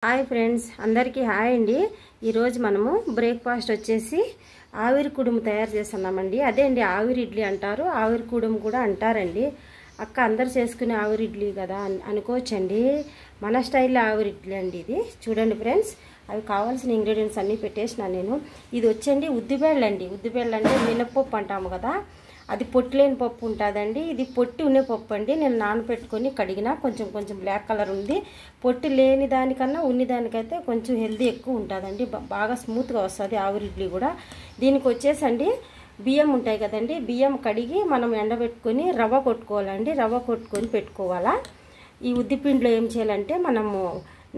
Hi friends, అందరికీ hi అండి. ఈరోజు మనము బ్రేక్ఫాస్ట్ వచ్చేసి ఆవిరి కుడుము తయారు చేస్తున్నామండి. అదే అండి ఆవిరి ఇడ్లీ అంటారు, ఆవిరి కుడుము కూడా అంటారండి. అక్క అందరు చేసుకునే ఆవిరి ఇడ్లీ కదా అనుకోవచ్చండి. మన స్టైల్లో ఆవిరి ఇడ్లీ అండి ఇది. చూడండి ఫ్రెండ్స్, అవి కావాల్సిన ఇంగ్రీడియంట్స్ అన్నీ పెట్టేసిన నేను. ఇది వచ్చండి ఉద్దిబేళ్ళు అండి. ఉద్దిబేళ్ళు అంటే మినప్పప్పు అంటాము కదా, అది పొట్టు లేని పప్పు ఉంటుందండి. ఇది పొట్టి ఉండే పప్పు అండి. నేను నానబెట్టుకొని కడిగిన కొంచెం బ్లాక్ కలర్ ఉంది. పొట్టి లేని దానికన్నా ఉన్ని దానికైతే కొంచెం హెల్దీ ఎక్కువ ఉంటుందండి. బాగా స్మూత్గా వస్తుంది ఆవిరి ఇడ్లీ కూడా. దీనికి వచ్చేసండి బియ్యం ఉంటాయి కదండి, బియ్యం కడిగి మనం ఎండబెట్టుకొని రవ్వ కొట్టుకోవాలండి. రవ్వ కొట్టుకొని పెట్టుకోవాలా. ఈ ఉద్దిపిండిలో ఏం చేయాలంటే మనము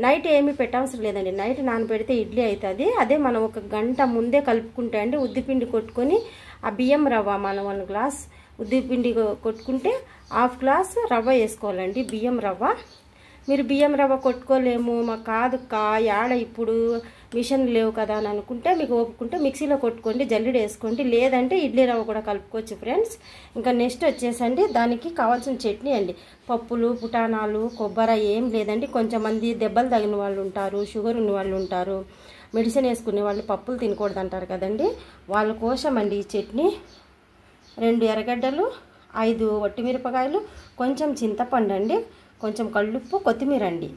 నైట్ ఏమీ పెట్టవసరం లేదండి. నైట్ నానబెడితే ఇడ్లీ అవుతుంది. అదే మనం ఒక గంట ముందే కలుపుకుంటే అండి ఉద్దిపిండి కొట్టుకొని ఆ బియ్యం రవ్వ మనం 1 గ్లాస్ ఉద్దిపిండి కొట్టుకుంటే 1/2 గ్లాస్ రవ్వ వేసుకోవాలండి. బియ్యం రవ్వ. మీరు బియ్యం రవ్వ కొట్టుకోలేము, మాకు కాదు యాడ ఇప్పుడు మిషన్ లేవు కదా అని అనుకుంటే మీకు ఒప్పుకుంటే మిక్సీలో కొట్టుకోండి, జల్లెడ వేసుకోండి. లేదంటే ఇడ్లీ రవ్వ కూడా కలుపుకోవచ్చు ఫ్రెండ్స్. ఇంకా నెక్స్ట్ వచ్చేసండి దానికి కావాల్సిన చట్నీ అండి. పప్పులు, పుటానాలు, కొబ్బరి ఏం లేదండి. కొంచెంమంది దెబ్బలు తగిన వాళ్ళు ఉంటారు, షుగర్ ఉన్న వాళ్ళు ఉంటారు, మెడిసిన్ వేసుకునే వాళ్ళు పప్పులు తినకూడదు అంటారు కదండి. వాళ్ళ కోసం అండి ఈ చట్నీ. 2 ఎర్రగడ్డలు, 5 వట్టిమిరపకాయలు, కొంచెం చింతపండు అండి, కొంచెం కల్లుప్పు, కొత్తిమీర అండి.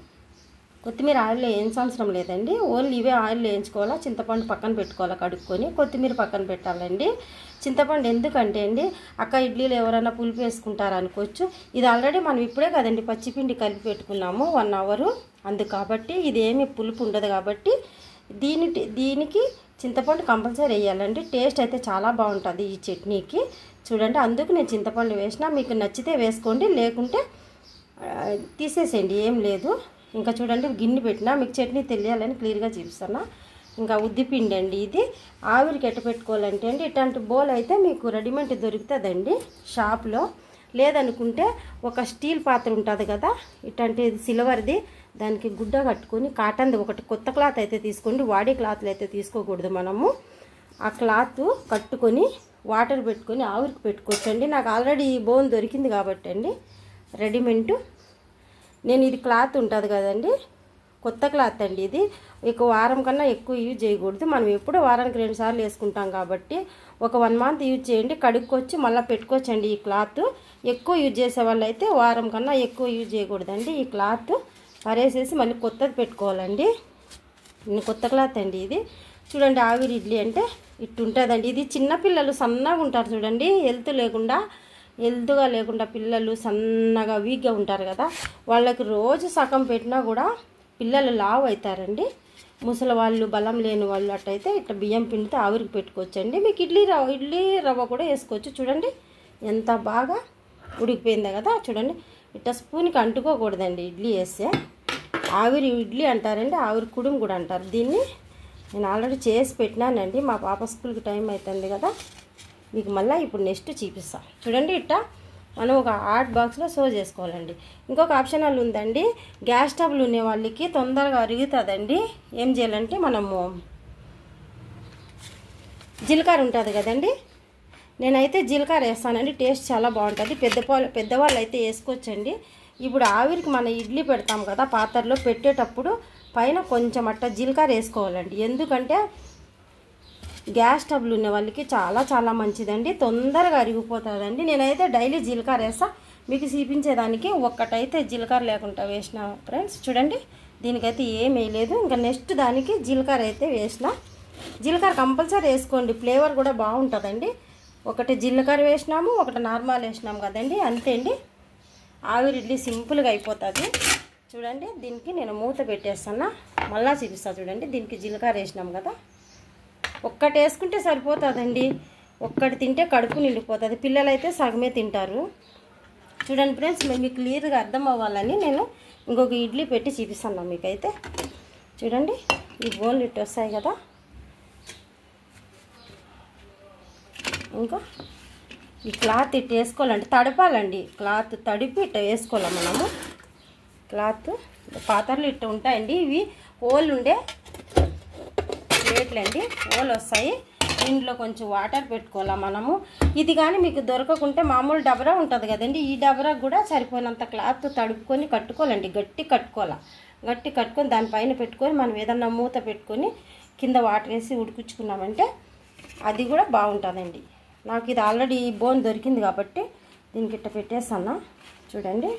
కొత్తిమీర ఆయిల్లో వేయించవసరం లేదండి, ఓన్లీ ఇవే ఆయిల్లో వేయించుకోవాలా. చింతపండు పక్కన పెట్టుకోవాలా కడుక్కొని, కొత్తిమీర పక్కన పెట్టాలండి. చింతపండు ఎందుకంటే అండి అక్క ఇడ్లీలు ఎవరైనా పులుపు వేసుకుంటారు అనుకోవచ్చు. ఇది ఆల్రెడీ మనం ఇప్పుడే కదండి పచ్చిపిండి కలిపి పెట్టుకున్నాము 1 అవర్. అందుకు కాబట్టి ఇది ఏమి పులుపు ఉండదు కాబట్టి దీనికి చింతపండు కంపల్సరీ వేయాలండి. టేస్ట్ అయితే చాలా బాగుంటుంది ఈ చట్నీకి. చూడండి, అందుకు నేను చింతపండు వేసిన. మీకు నచ్చితే వేసుకోండి, లేకుంటే తీసేసేయండి, ఏం లేదు. ఇంకా చూడండి గిన్నె పెట్టినా, మీకు చట్నీ తెలియాలని క్లియర్గా చూపిస్తున్నా. ఇంకా ఉద్దిపిండి అండి. ఇది ఆవిరికి ఎట్ట పెట్టుకోవాలంటే అండి ఇట్లాంటి బౌల్ అయితే మీకు రెడీమేడ్ దొరుకుతుందండి షాప్లో. లేదనుకుంటే ఒక స్టీల్ పాత్ర ఉంటుంది కదా, ఇట్లాంటి సిల్వర్ది, దానికి గుడ్డ కట్టుకొని కాటన్ది ఒకటి కొత్త క్లాత్ అయితే తీసుకోండి. వాడే క్లాత్లు అయితే తీసుకోకూడదు మనము. ఆ క్లాత్ కట్టుకొని వాటర్ పెట్టుకొని ఆవిరికి పెట్టుకోవచ్చండి. నాకు ఆల్రెడీ ఈ బౌల్ దొరికింది కాబట్టి అండి రెడీమేడ్. నేను ఇది క్లాత్ ఉంటుంది కదండి, కొత్త క్లాత్ అండి. ఇది ఒక వారం కన్నా ఎక్కువ యూజ్ చేయకూడదు. మనం ఎప్పుడో వారానికి 2 సార్లు వేసుకుంటాం కాబట్టి ఒక 1 మంత్ యూజ్ చేయండి. కడుక్కొచ్చి మళ్ళీ పెట్టుకోవచ్చండి. ఈ క్లాత్ ఎక్కువ యూజ్ చేసే వాళ్ళు అయితే వారం కన్నా ఎక్కువ యూజ్ చేయకూడదండి. ఈ క్లాత్ పరేసేసి మళ్ళీ కొత్తది పెట్టుకోవాలండి. కొత్త క్లాత్ అండి ఇది. చూడండి ఆవిరి ఇడ్లీ అంటే ఇట్టు ఉంటుందండి. ఇది చిన్నపిల్లలు సన్నగా ఉంటారు చూడండి, హెల్త్గా లేకుండా పిల్లలు సన్నగా వీక్గా ఉంటారు కదా, వాళ్ళకి రోజు సగం పెట్టినా కూడా పిల్లలు లావు అవుతారండి. ముసలి వాళ్ళు, బలం లేని వాళ్ళు అట్టయితే ఇట్లా బియ్యం పిండితో ఆవిరికి పెట్టుకోవచ్చండి. మీకు ఇడ్లీ రవ్వ కూడా వేసుకోవచ్చు. చూడండి ఎంత బాగా ఉడికిపోయిందో కదా. చూడండి ఇట్లా స్పూన్కి అంటుకోకూడదండి ఇడ్లీ వేస్తే. ఆవిరి ఇడ్లీ అంటారండి, ఆవిరి కుడుము కూడా అంటారు దీన్ని. నేను ఆల్రెడీ చేసి పెట్టినానండి. మా పాప స్కూల్కి టైం అవుతుంది కదా, మీకు మళ్ళీ ఇప్పుడు నెక్స్ట్ చూపిస్తాను. చూడండి ఇట్లా మనం ఒక హాట్ బాక్స్లో సర్వ్ చేసుకోవాలండి. ఇంకొక ఆప్షనల్ ఉందండి, గ్యాస్ స్టవ్లు ఉండే వాళ్ళకి తొందరగా అరుగుతుందండి. ఏం చేయాలంటే మనము జీలకర్ర ఉంటుంది కదండి, నేనైతే జీలకర్ర వేస్తానండి. టేస్ట్ చాలా బాగుంటుంది. పెద్దవాళ్ళు అయితే వేసుకోవచ్చండి. ఇప్పుడు ఆవిరికి మన ఇడ్లీ పెడతాం కదా పాత్రలో, పెట్టేటప్పుడు పైన కొంచెం అట్ట జీలకర్ర వేసుకోవాలండి. ఎందుకంటే గ్యాస్ స్టవ్లు ఉన్న వాళ్ళకి చాలా మంచిదండి, తొందరగా అరిగిపోతుందండి. నేనైతే డైలీ జీలకర్ర వేస్తా. మీకు చూపించేదానికి ఒక్కటైతే జీలకర్ర లేకుండా వేసిన ఫ్రెండ్స్. చూడండి దీనికైతే ఏం వేయలేదు. ఇంకా నెక్స్ట్ దానికి జీలకర్ర అయితే వేసిన. జీలకర్ర కంపల్సరీ వేసుకోండి, ఫ్లేవర్ కూడా బాగుంటుందండి. ఒకటి జీలకర్ర వేసినాము, ఒకటి నార్మల్ వేసినాము కదండి, అంతే అండి. ఆవిరి ఇడ్లీ సింపుల్గా అయిపోతుంది. చూడండి దీనికి నేను మూత పెట్టేస్తాను, మళ్ళీ చూపిస్తాను. చూడండి దీనికి జీలకర్ర వేసినాం కదా, ఒక్కటి వేసుకుంటే సరిపోతుందండి. ఒక్కటి తింటే కడుపు నిండిపోతుంది. పిల్లలైతే సగమే తింటారు. చూడండి ఫ్రెండ్స్, మీకు క్లియర్గా అర్థం అవ్వాలని నేను ఇంకొక ఇడ్లీ పెట్టి చూపిస్తాను మీకైతే. చూడండి ఈ బౌల్ ఇట్టు వస్తాయి కదా, ఇంకా ఈ క్లాత్ ఇట్టు వేసుకోవాలండి, తడపాలండి. క్లాత్ తడిపి ఇట్ట వేసుకోవాలి మనము. క్లాత్ పాత్రలు ఇట్ట ఉంటాయండి. ఇవి హోల్ ఉండే ప్లేట్లు అండి, హోల్ వస్తాయి. దీంట్లో కొంచెం వాటర్ పెట్టుకోవాలా మనము. ఇది కానీ మీకు దొరకకుంటే మామూలు డబరా ఉంటుంది కదండి, ఈ డబరా కూడా సరిపోయినంత క్లాత్ తడుపుకొని కట్టుకోవాలండి. గట్టి కట్టుకోవాలా. గట్టి కట్టుకొని దానిపైన పెట్టుకొని మనం ఏదన్నా మూత పెట్టుకొని కింద వాటర్ వేసి ఉడికించుకున్నామంటే అది కూడా బాగుంటుందండి. నాకు ఇది ఆల్రెడీ బోన్ దొరికింది కాబట్టి దీనికి ఇట్ట పెట్టేస్తాను. చూడండి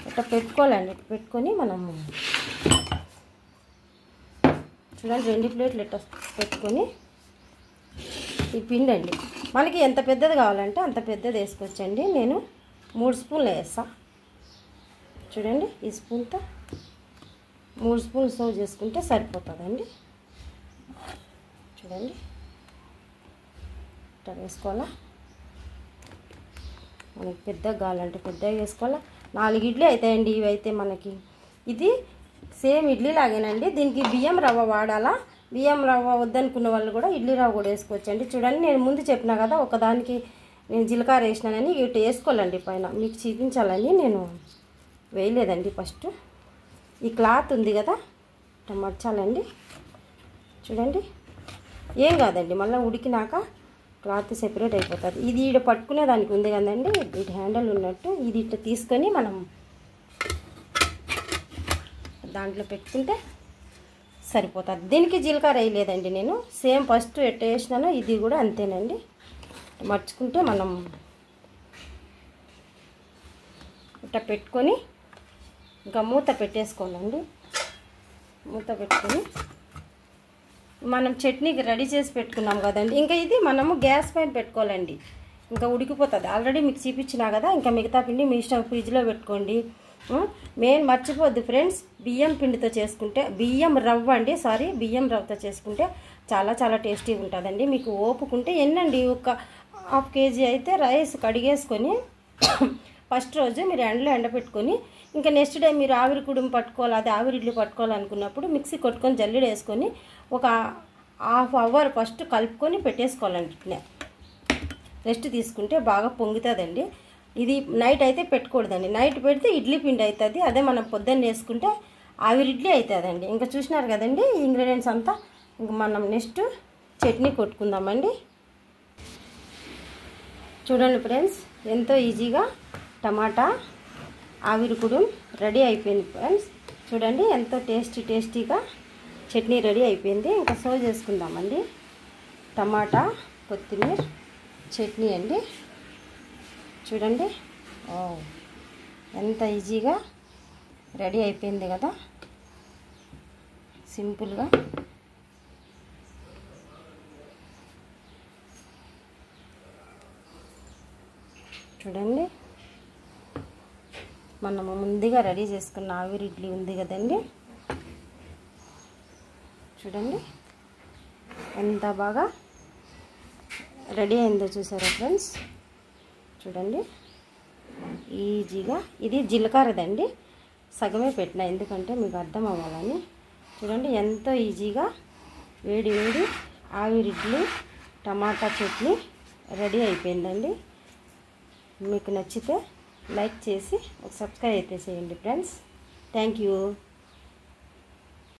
ఇట్లా పెట్టుకోవాలండి. పెట్టుకొని మనము చూడండి 2 ప్లేట్లు ఇట్లా పెట్టుకొని ఈ పిండి అండి మనకి ఎంత పెద్దది కావాలంటే అంత పెద్దది వేసుకోవచ్చండి. నేను 3 స్పూన్లు వేస్తా. చూడండి ఈ స్పూన్తో 3 స్పూన్లు సర్వ్ చేసుకుంటే సరిపోతుందండి. చూడండి ఇట్లా వేసుకోవాలా. మనకి పెద్దగా కావాలంటే పెద్దగా వేసుకోవాలా. 4 ఇడ్లీ అవుతాయండి ఇవి అయితే మనకి. ఇది సేమ్ ఇడ్లీ లాగేనండి. దీనికి బియ్యం రవ్వ వాడాలా. బియ్యం రవ్వ వద్దనుకున్న వాళ్ళు కూడా ఇడ్లీ రవ్వ కూడా వేసుకోవచ్చండి. చూడండి నేను ముందు చెప్పినా కదా ఒకదానికి నేను జీలకర్ర వేసినానని ఇటు వేసుకోవాలండి. పైన మీకు చూపించాలని నేను వేయలేదండి. ఫస్ట్ ఈ క్లాత్ ఉంది కదా ఇట్లా మర్చాలండి. చూడండి ఏం కాదండి, మళ్ళీ ఉడికినాక క్లాత్ సెపరేట్ అయిపోతుంది. ఇది ఈడ పట్టుకునే దానికి ఉంది కదండి, ఇటు హ్యాండిల్ ఉన్నట్టు ఇది ఇట్లా తీసుకొని మనం దాంట్లో పెట్టుకుంటే సరిపోతుంది. దీనికి జీలకర్ర వేయలేదండి నేను. సేమ్ ఫస్ట్ ఎట్ట వేసినానో ఇది కూడా అంతేనండి. మర్చుకుంటే మనం ఇట్లా పెట్టుకొని ఇంకా మూత పెట్టేసుకోవాలండి. మూత పెట్టుకొని మనం చట్నీకి రెడీ చేసి పెట్టుకున్నాం కదండి, ఇంకా ఇది మనము గ్యాస్ పైన పెట్టుకోవాలండి. ఇంకా ఉడికిపోతుంది. ఆల్రెడీ మీకు చూపించినా కదా. ఇంకా మిగతా పిండి మీ ఇష్టం ఫ్రిడ్జ్లో పెట్టుకోండి. మెయిన్ మర్చిపోద్దు ఫ్రెండ్స్, బియ్యం పిండితో చేసుకుంటే బియ్యం రవ్వతో చేసుకుంటే చాలా చాలా టేస్టీగా ఉంటుందండి. మీకు ఓపుకుంటే ఎన్నండి ఒక 1/2 కేజీ అయితే రైస్ కడిగేసుకొని ఫస్ట్ రోజు మీరు ఎండపెట్టుకొని ఇంకా నెక్స్ట్ డే మీరు ఆవిరి కుడుము పట్టుకోవాలి, అది ఆవిరి ఇడ్లీ పట్టుకోవాలనుకున్నప్పుడు మిక్సీ కొట్టుకొని జల్లెడ వేసుకొని ఒక 1/2 అవర్ ఫస్ట్ కలుపుకొని పెట్టేసుకోవాలండి. ఇట్లా రెస్ట్ తీసుకుంటే బాగా పొంగుతుందండి. ఇది నైట్ అయితే పెట్టకూడదండి. నైట్ పెడితే ఇడ్లీ పిండి అవుతుంది. అదే మనం పొద్దున్న వేసుకుంటే ఆవిరి ఇడ్లీ అవుతుందండి. ఇంకా చూసినారు కదండి ఇంగ్రీడియంట్స్ అంతా. ఇంకా మనం నెక్స్ట్ చట్నీ కొట్టుకుందామండి. చూడండి ఫ్రెండ్స్ ఎంతో ఈజీగా టమాటా ఆవిరి కుడుం రెడీ అయిపోయింది ఫ్రెండ్స్. చూడండి ఎంతో టేస్టీగా చట్నీ రెడీ అయిపోయింది. ఇంకా సర్వ్ చేసుకుందామండి. టమాటా కొత్తిమీర చట్నీ అండి. చూడండి ఎంత ఈజీగా రెడీ అయిపోయింది కదా, సింపుల్గా. చూడండి మనము ముందుగా రెడీ చేసుకున్న ఆవిరి ఇడ్లీ ఉంది కదండి. చూడండి ఎంత బాగా రెడీ అయిందో చూసారా ఫ్రెండ్స్. చూడండి ఈజీగా. ఇది జీలకర్రదండి, సగమే పెట్టిన ఎందుకంటే మీకు అర్థం అవ్వాలని. చూడండి ఎంతో ఈజీగా వేడి ఆవిరి ఇడ్లీ టమాటా చట్నీ రెడీ అయిపోయిందండి. మీకు నచ్చితే లైక్ చేసి ఒక సబ్స్క్రైబ్ అయితే చేయండి ఫ్రెండ్స్. Thank you.